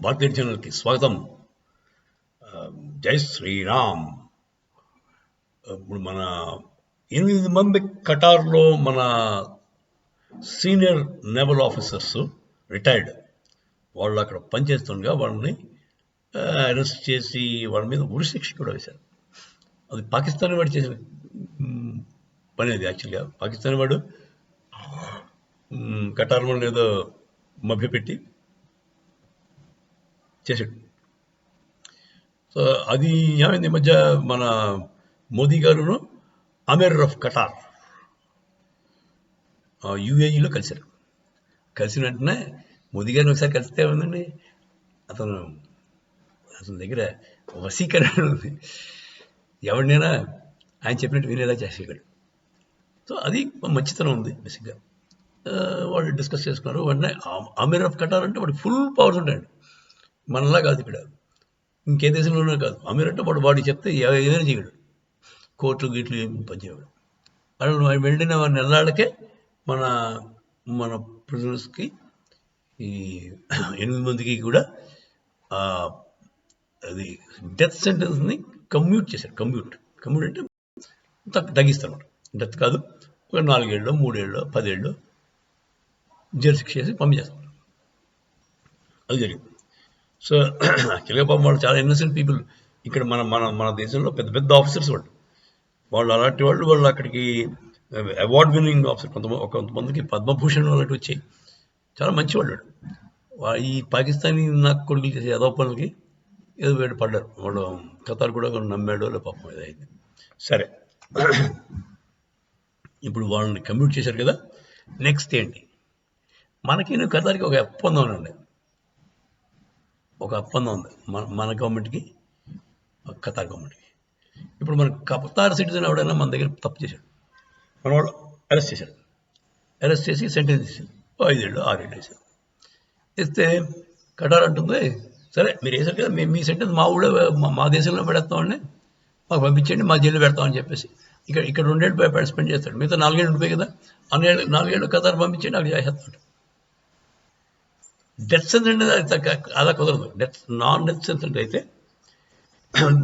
భారతీయ ఛానల్కి స్వాగతం. జై శ్రీరామ్. ఇప్పుడు మన 8 మంది కటార్లో మన సీనియర్ నేవల్ ఆఫీసర్స్ రిటైర్డ్ వాళ్ళు అక్కడ పనిచేస్తుండగా వాళ్ళని అరెస్ట్ చేసి వాళ్ళ మీద ఉరిశిక్ష కూడా వేశారు. అది పాకిస్తానీ వాడు చేసిన పని. అది యాక్చువల్గా పాకిస్తానీ వాడు కటార్ వాళ్ళని ఏదో మభ్యపెట్టి చేశాడు. సో అది ఏమైంది, ఈ మధ్య మన మోదీ గారును అమీర్ ఆఫ్ కటార్ యుఏఈలో కలిశారు. కలిసిన వెంటనే మోదీ గారిని ఒకసారి కలిస్తే ఉందండి, అతని దగ్గర వశీకరణ ఉంది. ఎవరినైనా ఆయన చెప్పినట్టు వినేలా చేసేయగలడు. సో అది మంచితనం ఉంది బేసిక్గా. వాళ్ళు డిస్కస్ చేసుకున్నారు. వెంటనే అమీర్ ఆఫ్ కటార్ అంటే వాడికి ఫుల్ పవర్స్ ఉంటాయండి. మనలా కాదు, ఇక్కడ ఇంకే దేశంలోనే కాదు. అమీర్ అంటే వాడు చెప్తే ఏదైనా చేయగలడు. కోర్టు గీట్లు ఏమి పనిచేయడు. వాళ్ళు వెళ్ళిన నెలలకే మన మన ప్రిజనర్స్కి ఈ 8 మందికి కూడా అది డెత్ సెంటెన్స్ని కమ్యూట్ చేశారు. కమ్యూట్ అంటే తగ్గిస్తారు. డెత్ కాదు, ఒక 4 ఏళ్ళు 3 ఏళ్ళు 10 ఏళ్ళు జైలు శిక్ష చేసి పంపించేస్తారు. అది జరిగింది. సో యాక్చువల్గా పాపం వాళ్ళు చాలా ఇన్నోసెంట్ పీపుల్. ఇక్కడ మన మన మన దేశంలో పెద్ద పెద్ద ఆఫీసర్స్ వాళ్ళు అలాంటి వాళ్ళు అక్కడికి అవార్డ్ విన్నింగ్ ఆఫీసర్ కొంతమందికి పద్మభూషణ్ అలాంటి వచ్చాయి. చాలా మంచివాళ్ళు. ఈ పాకిస్తానీ నాకు కొడుకులు చేసే ఏదో పనులకి ఏదో వేడు పడ్డారు. వాళ్ళు ఖతార్ కూడా నమ్మాడో లే పాపం ఏదైంది. సరే, ఇప్పుడు వాళ్ళని కమ్యూట్ చేశారు కదా. నెక్స్ట్ ఏంటి, మనకి ఖతార్కి ఒక ఒప్పందం అండి. ఒక ఒప్పందం ఉంది మన గవర్నమెంట్కి ఖతార్ గవర్నమెంట్కి. ఇప్పుడు మన ఖతార్ సిటిజన్ ఎవడైనా మన దగ్గర తప్పు చేశాడు, మన వాళ్ళు అరెస్ట్ చేశాడు. అరెస్ట్ చేసి సెంటెన్స్ ఇచ్చారు, 5 ఏళ్ళు 6 ఏళ్ళు వేశారు. ఇస్తే ఖతార్ అంటుంది, సరే మీరు వేసారు కదా, మీ సెంటెన్స్ మా ఊళ్ళో మా దేశంలో పెడతామని మాకు పంపించండి, మా జైల్లో పెడతామని చెప్పేసి ఇక్కడ 2 ఏళ్ళు స్పెండ్ చేస్తాడు. మిగతా 4 ఏళ్ళు ఉండిపోయి కదా, 4 ఏళ్ళు ఖతార్ పంపించండి, అక్కడ చేసేస్తాడు. డెత్ సెంటెన్స్ అలా కుదరదు. నాన్ డెత్ సెంటెన్స్ అయితే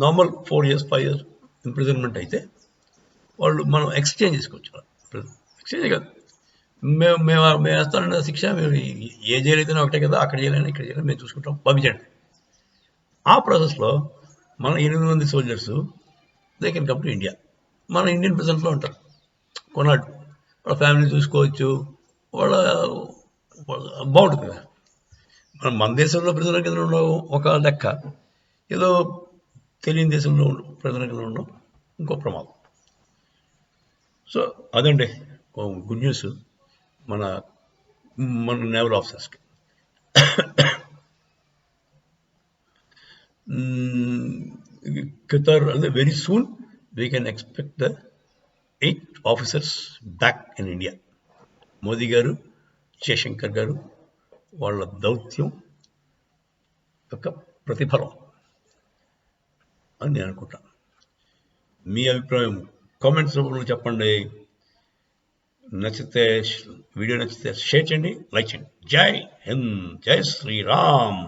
నార్మల్ 4 years 5 years ఇంప్రిజన్మెంట్ అయితే వాళ్ళు మనం ఎక్స్చేంజ్ చేసుకోవచ్చు. ఎక్స్చేంజ్ కాదు, మేము వేస్తానన్న శిక్ష, మేము ఏ జైలు అయితేనే ఒకటే కదా, అక్కడ చేయలేని ఇక్కడ చేయలేని మేము చూసుకుంటాం, పంపించండి. ఆ ప్రాసెస్లో మన 8 మంది soldiers they can come to India. మన ఇండియన్ ప్రిజన్స్లో ఉంటారు కొన్నాళ్ళు. వాళ్ళ ఫ్యామిలీ చూసుకోవచ్చు, వాళ్ళ బాగుంటుంది కదా. మన దేశంలో ప్రజల కింద ఉండడం ఒక లెక్క, ఏదో తెలియని దేశంలో ప్రజల కింద ఉండడం ఇంకో ప్రమాదం. సో అదండి గుడ్ న్యూస్ మన నేవల్ ఆఫీసర్స్కి. ఖతార్ అంటే very soon we can expect the 8 officers back in India. Modi గారు, జయశంకర్ గారు వాళ్ళ దౌత్యం యొక్క ప్రతిఫలం అని నేను అనుకుంటాను. మీ అభిప్రాయం కామెంట్స్ రూపంలో చెప్పండి. వీడియో నచ్చితే షేర్ చేయండి, లైక్ చేయండి. జై హింద్, జై శ్రీరామ్.